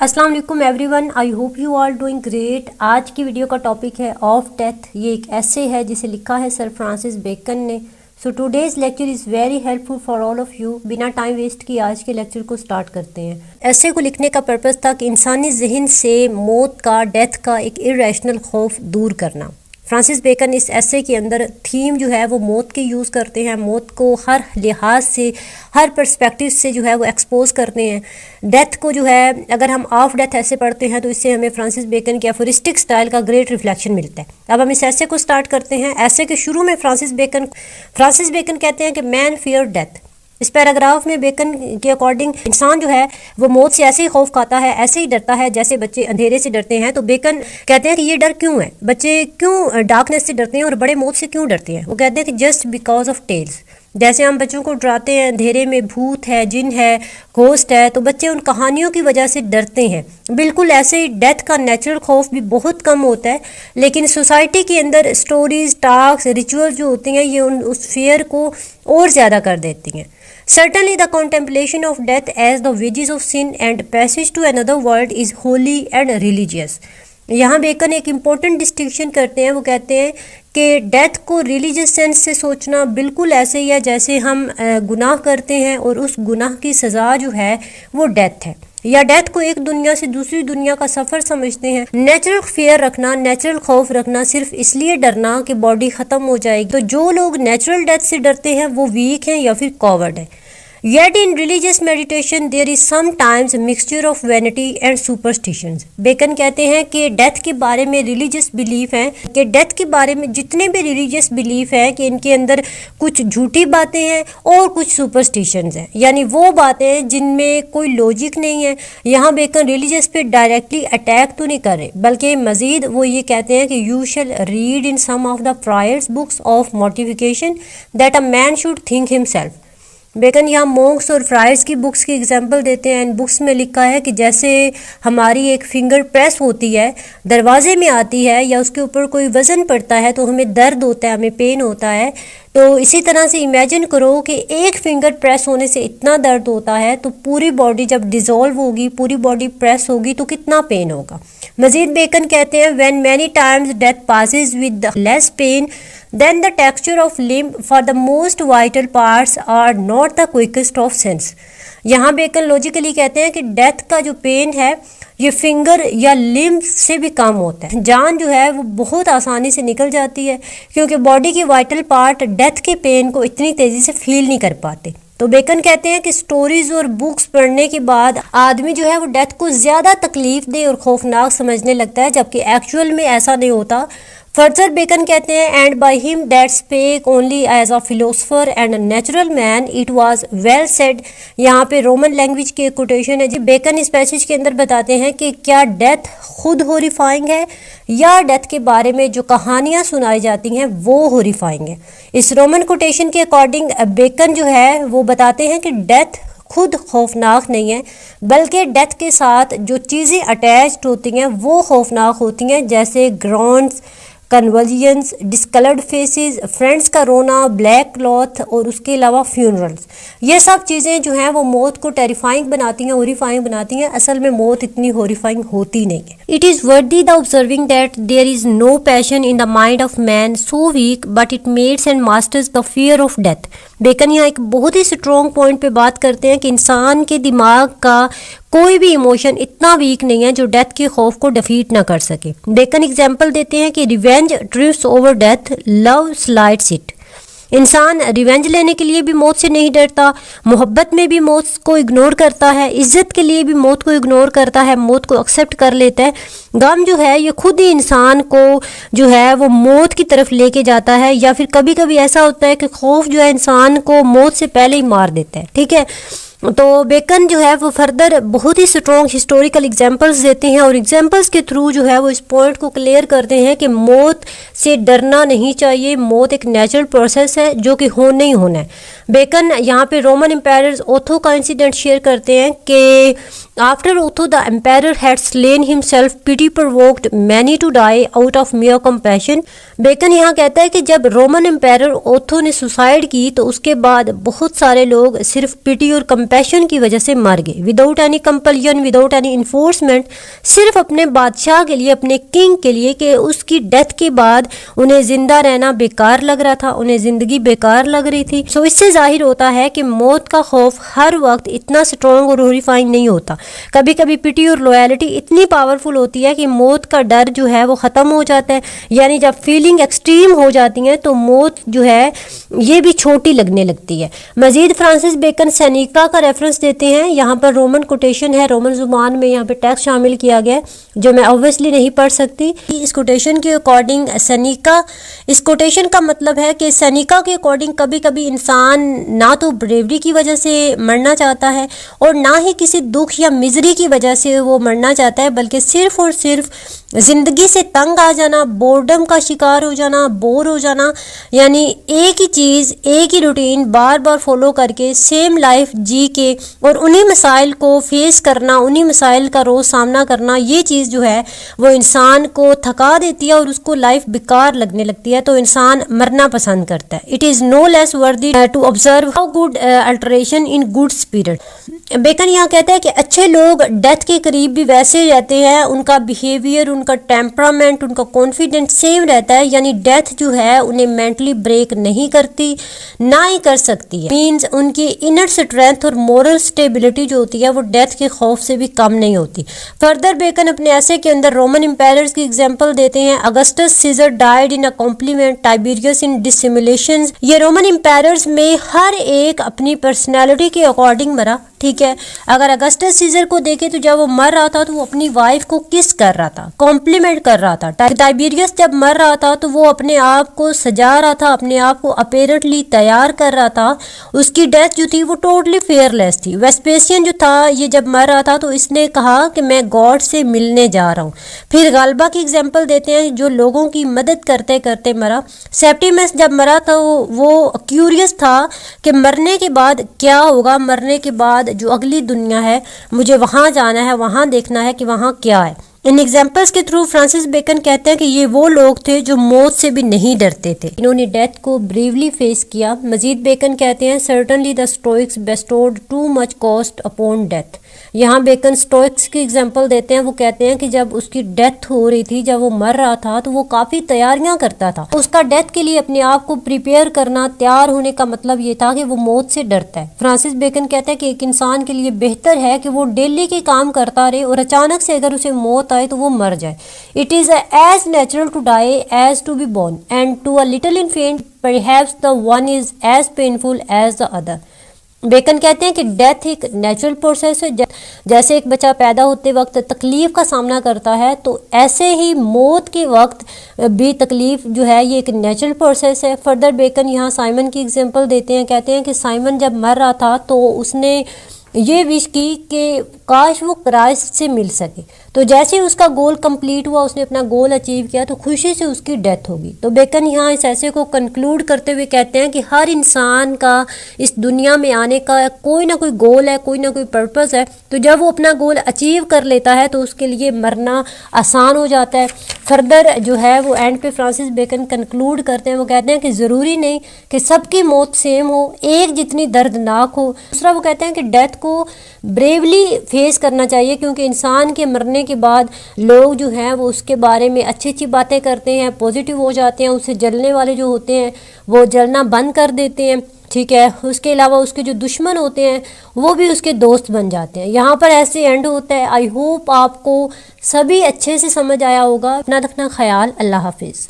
अस्सलाम वालेकुम everyone, I hope you are doing great. आज की वीडियो का टॉपिक है ऑफ डेथ। ये एक ऐसे है जिसे लिखा है सर फ्रांसिस बेकन ने। So today's lecture is very helpful for all of you. बिना टाइम वेस्ट किए आज के लेक्चर को स्टार्ट करते हैं। ऐसे को लिखने का पर्पज़ था कि इंसानी जहन से मौत का, डेथ का एक इरेशनल खौफ दूर करना। फ्रांसिस बेकन इस ऐसे के अंदर थीम जो है वो मौत के यूज़ करते हैं। मौत को हर लिहाज से, हर पर्सपेक्टिव से जो है वो एक्सपोज करते हैं। डेथ को जो है, अगर हम ऑफ डेथ ऐसे पढ़ते हैं तो इससे हमें फ्रांसिस बेकन के एफोरिस्टिक स्टाइल का ग्रेट रिफ्लेक्शन मिलता है। अब हम इस ऐसे को स्टार्ट करते हैं। ऐसे के शुरू में फ्रांसिस बेकन कहते हैं कि मैन फियर डेथ। इस पैराग्राफ में बेकन के अकॉर्डिंग इंसान जो है वो मौत से ऐसे ही खौफ खाता है, ऐसे ही डरता है जैसे बच्चे अंधेरे से डरते हैं। तो बेकन कहते हैं कि ये डर क्यों है, बच्चे क्यों डार्कनेस से डरते हैं और बड़े मौत से क्यों डरते हैं। वो कहते हैं कि जस्ट बिकॉज ऑफ टेल्स। जैसे हम बच्चों को डराते हैं अंधेरे में भूत है, जिन है, घोस्ट है, तो बच्चे उन कहानियों की वजह से डरते हैं। बिल्कुल ऐसे ही डेथ का नेचुरल खौफ भी बहुत कम होता है, लेकिन सोसाइटी के अंदर स्टोरीज, टास्क, रिचुअल्स जो होती हैं ये उस फियर को और ज़्यादा कर देती हैं। Certainly the contemplation of death as the wages of sin and passage to another world is holy and religious. यहाँ बेकन एक इम्पोर्टेंट डिस्टिंक्शन करते हैं। वो कहते हैं कि डेथ को रिलीजियस सेंस से सोचना बिल्कुल ऐसे ही है जैसे हम गुनाह करते हैं और उस गुनाह की सज़ा जो है वो डेथ है, या डेथ को एक दुनिया से दूसरी दुनिया का सफ़र समझते हैं। नेचुरल फियर रखना, नेचुरल खौफ रखना, सिर्फ इसलिए डरना कि बॉडी ख़त्म हो जाएगी। तो जो लोग नेचुरल डेथ से डरते हैं वो वीक हैं या फिर कॉवर्ड है। Yet in religious meditation there is sometimes mixture of vanity and superstitions. Bacon कहते हैं कि डेथ के बारे में रिलीजियस बिलीफ हैं, कि डेथ के बारे में जितने भी रिलीजियस बिलीफ हैं कि इनके अंदर कुछ झूठी बातें हैं और कुछ सुपरस्टिशंस हैं, यानी वो बातें जिनमें कोई लॉजिक नहीं है। यहाँ बेकन रिलीजियस पे डायरेक्टली अटैक तो नहीं कर रहे, बल्कि मज़ीद वो ये कहते हैं कि you shall read in some of the friars books of mortification that a man should think himself. Bacon यहाँ मॉन्क्स और फ्रायर्स की बुक्स की एग्जांपल देते हैं। इन बुक्स में लिखा है कि जैसे हमारी एक फिंगर प्रेस होती है, दरवाजे में आती है या उसके ऊपर कोई वज़न पड़ता है तो हमें दर्द होता है, हमें पेन होता है। तो इसी तरह से इमेजिन करो कि एक फिंगर प्रेस होने से इतना दर्द होता है, तो पूरी बॉडी जब डिज़ोल्व होगी, पूरी बॉडी प्रेस होगी तो कितना पेन होगा। मज़ीद बेकन कहते हैं when many times death passes with less pain then the texture of limb for the most vital parts are not the quickest of sense. यहाँ बेकन लॉजिकली कहते हैं कि डेथ का जो पेन है ये फिंगर या लिम्ब से भी कम होता है। जान जो है वो बहुत आसानी से निकल जाती है क्योंकि बॉडी की वाइटल पार्ट डेथ के पेन को इतनी तेज़ी से फील नहीं कर पाते। तो बेकन कहते हैं कि स्टोरीज और बुक्स पढ़ने के बाद आदमी जो है वो डेथ को ज़्यादा तकलीफ दे और खौफनाक समझने लगता है, जबकि एक्चुअल में ऐसा नहीं होता। फर्दर बेकन कहते हैं and by him that spake only as a philosopher and a natural man it was well said. यहाँ पे रोमन लैंग्वेज की एक कोटेशन है जी। बेकन इस पैसेज के अंदर बताते हैं कि क्या डेथ खुद हॉरिफाइंग है या डेथ के बारे में जो कहानियाँ सुनाई जाती हैं वो हॉरिफाइंग है। इस रोमन कोटेशन के अकॉर्डिंग बेकन जो है वो बताते हैं कि डेथ खुद खौफनाक नहीं है, बल्कि डेथ के साथ जो चीज़ें अटैच्ड होती हैं वो खौफनाक होती हैं, जैसे ग्रॉन्स, कन्वर्जन्स, डिस्कलर्ड फेसेस, फ्रेंड्स का रोना, ब्लैक क्लॉथ और उसके अलावा फ्यूनरल्स। ये सब चीज़ें जो हैं वो मौत को टेरिफाइंग बनाती हैं, हॉरिफाइंग बनाती हैं। असल में मौत इतनी हॉरिफाइंग होती नहीं है। It is worthy the observing that there is no passion in the mind of man so weak but it mates and masters the fear of death. Bacon यहाँ एक बहुत ही स्ट्रॉन्ग पॉइंट पे बात करते हैं कि इंसान के दिमाग का कोई भी इमोशन इतना वीक नहीं है जो डेथ के खौफ को डिफीट ना कर सके। बेकन एग्जाम्पल देते हैं कि revenge TRIMS over death, love slides it. इंसान रिवेंज लेने के लिए भी मौत से नहीं डरता, मोहब्बत में भी मौत को इग्नोर करता है, इज्जत के लिए भी मौत को इग्नोर करता है, मौत को एक्सेप्ट कर लेता है। गम जो है ये खुद ही इंसान को जो है वो मौत की तरफ लेके जाता है, या फिर कभी कभी ऐसा होता है कि खौफ जो है इंसान को मौत से पहले ही मार देता है। ठीक है, तो बेकन जो है वो फर्दर बहुत ही स्ट्रॉन्ग हिस्टोरिकल एग्जांपल्स देते हैं और एग्जांपल्स के थ्रू जो है वो इस पॉइंट को क्लियर करते हैं कि मौत से डरना नहीं चाहिए। मौत एक नेचुरल प्रोसेस है जो कि होना ही होना है। बेकन यहाँ पे रोमन एम्पायर ओथो का इंसिडेंट शेयर करते हैं कि after Otho the emperor had slain himself pity provoked many to die out of mere compassion. Bacon यहाँ कहता है कि जब रोमन एम्पायर ओथो ने सुसाइड की तो उसके बाद बहुत सारे लोग सिर्फ पिटी और کمپیشن کی وجہ سے مر گئے. Without any compulsion, without any enforcement, صرف اپنے بادشاہ کے لیے، اپنے کنگ کے لیے کہ اس کی ڈیتھ کے بعد انہیں زندہ رہنا بیکار لگ رہا تھا، انہیں زندگی بیکار لگ رہی تھی. سو اس سے ظاہر ہوتا ہے کہ موت کا خوف ہر وقت اتنا سٹرونگ اور ہورریفائنگ نہیں ہوتا. کبھی کبھی پٹی اور لویلٹی اتنی پاورفل ہوتی ہے کہ موت کا ڈر جو ہے وہ ختم ہو جاتا ہے. یعنی جب فیلنگ ایکسٹریم ہو جاتی ہیں تو موت جو ہے یہ بھی چھوٹی لگنے لگتی ہے. مزید فرانسس بیکن سینیکا کا ریفرنس دیتے ہیں. یہاں پر رومن کوٹیشن ہے، رومن زبان میں یہاں پہ ٹیکسٹ شامل کیا گیا ہے جو میں اوبویسلی نہیں پڑھ سکتی. اس کوٹیشن کے اکارڈنگ سینیکا، اس کوٹیشن کا مطلب ہے کہ سینیکا کے اکارڈنگ کبھی کبھی انسان نہ تو بریوری کی وجہ سے مرنا چاہتا ہے اور نہ ہی کسی دکھ یا مزری کی وجہ سے وہ مرنا چاہتا ہے، بلکہ صرف اور صرف زندگی سے تنگ آ جانا، بورڈم کا شکار ہو جانا، بور ہو جانا، یعنی ایک ہی چیز، ایک ہی روٹین بار بار فالو کر کے سیم لائف جی کے اور انہی مسائل کو فیس کرنا، انہی مسائل کا روز سامنا کرنا، یہ چیز جو ہے وہ انسان کو تھکا دیتی ہے اور اس کو لائف بیکار لگنے لگتی ہے، تو انسان مرنا پسند کرتا ہے. It is no less worthy to observe how good alteration in good spirit. Bacon یہاں کہتا ہے کہ اچھے لوگ ڈیتھ کے قریب بھی ویسے رہتے ہیں، ان کا بیہیویئر، ان کا ٹیمپرامنٹ، ان کا کانفیڈنٹ سیم رہتا ہے. یعنی ڈیتھ جو ہے انہیں مینٹلی بریک نہیں کرتی، نہ ہی کر سکتی ہے. مینز ان کی انر اسٹرینتھ اور مورل اسٹیبلٹی جو ہوتی ہے وہ ڈیتھ کے خوف سے بھی کم نہیں ہوتی. فردر بیکن اپنے ایسے کے اندر رومن امپائرز کی ایگزامپل دیتے ہیں. Augustus Caesar died in compliment, Tiberius in dissimulations. یہ رومن امپائرز میں ہر ایک اپنی پرسنالٹی کے اکارڈنگ مرا. ٹھیک ہے، اگر اگسٹس سیزر کو دیکھیں تو جب وہ مر رہا تھا تو وہ اپنی وائف کو کس کر رہا تھا، کمپلیمنٹ کر رہا تھا. ٹائبیریس جب مر رہا تھا تو وہ اپنے آپ کو سجا رہا تھا، اپنے آپ کو اپیرنٹلی تیار کر رہا تھا. اس کی ڈیتھ جو تھی وہ ٹوٹلی فیئر لیس تھی. ویسپیشین جو تھا یہ جب مر رہا تھا تو اس نے کہا کہ میں گاڈ سے ملنے جا رہا ہوں. پھر غالبا کی ایگزامپل دیتے ہیں جو لوگوں کی مدد کرتے کرتے مرا. سیپٹیمس جب مرا تو وہ کیوریس تھا کہ مرنے کے بعد کیا ہوگا، مرنے کے بعد جو اگلی دنیا ہے مجھے وہاں جانا ہے، وہاں دیکھنا ہے کہ وہاں کیا ہے. ان ایگزامپلس کے تھرو فرانسس بیکن کہتے ہیں کہ یہ وہ لوگ تھے جو موت سے بھی نہیں ڈرتے تھے، انہوں نے ڈیتھ کو بریولی فیس کیا. مزید بیکن کہتے ہیں certainly the اسٹوئکس bestowed too much cost upon death. یہاں بیکن اسٹوئکس کی ایگزامپل دیتے ہیں. وہ کہتے ہیں کہ جب اس کی ڈیتھ ہو رہی تھی، جب وہ مر رہا تھا تو وہ کافی تیاریاں کرتا تھا. اس کا ڈیتھ کے لیے اپنے آپ کو پریپیئر کرنا، تیار ہونے کا مطلب یہ تھا کہ وہ موت سے ڈرتا ہے. فرانسس بیکن کہتے ہیں کہ ایک انسان کے لیے بہتر ہے کہ وہ ڈیلی کے کام کرتا رہے اور اچانک سے اگر اسے موت آئے تو وہ مر جائے. It is as natural to die as to be born and to a little infant perhaps the one is as painful as the other. Bacon کہتے ہیں کہ ڈیتھ ایک نیچرل پروسیس ہے. جیسے ایک بچہ پیدا ہوتے وقت تکلیف کا سامنا کرتا ہے تو ایسے ہی موت کے وقت بھی تکلیف جو ہے یہ ایک نیچرل پروسیس ہے. فردر بیکن یہاں سائمن کی ایگزامپل دیتے ہیں. کہتے ہیں کہ سائمن جب مر رہا تھا تو اس نے یہ وش کی کہ کاش وہ کرائسٹ سے مل سکے. تو جیسے اس کا گول کمپلیٹ ہوا، اس نے اپنا گول اچیو کیا تو خوشی سے اس کی ڈیتھ ہوگی. تو بیکن یہاں اس ایسے کو کنکلوڈ کرتے ہوئے کہتے ہیں کہ ہر انسان کا اس دنیا میں آنے کا کوئی نہ کوئی گول ہے، کوئی نہ کوئی پرپس ہے. تو جب وہ اپنا گول اچیو کر لیتا ہے تو اس کے لیے مرنا آسان ہو جاتا ہے. فردر جو ہے وہ اینڈ پہ فرانسس بیکن کنکلوڈ کرتے ہیں. وہ کہتے ہیں کہ ضروری نہیں کہ سب کی موت سیم ہو، ایک جتنی دردناک ہو. دوسرا وہ کہتے ہیں کہ ڈیتھ کو بریولی فیس کرنا چاہیے کیونکہ انسان کے مرنے کے بعد لوگ جو ہیں وہ اس کے بارے میں اچھی اچھی باتیں کرتے ہیں، پازیٹیو ہو جاتے ہیں. اسے جلنے والے جو ہوتے ہیں وہ جلنا بند کر دیتے ہیں. ٹھیک ہے، اس کے علاوہ اس کے جو دشمن ہوتے ہیں وہ بھی اس کے دوست بن جاتے ہیں. یہاں پر ایسے اینڈ ہوتا ہے. آئی ہوپ آپ کو سبھی اچھے سے سمجھ آیا ہوگا. اپنا رکھنا خیال. اللہ حافظ.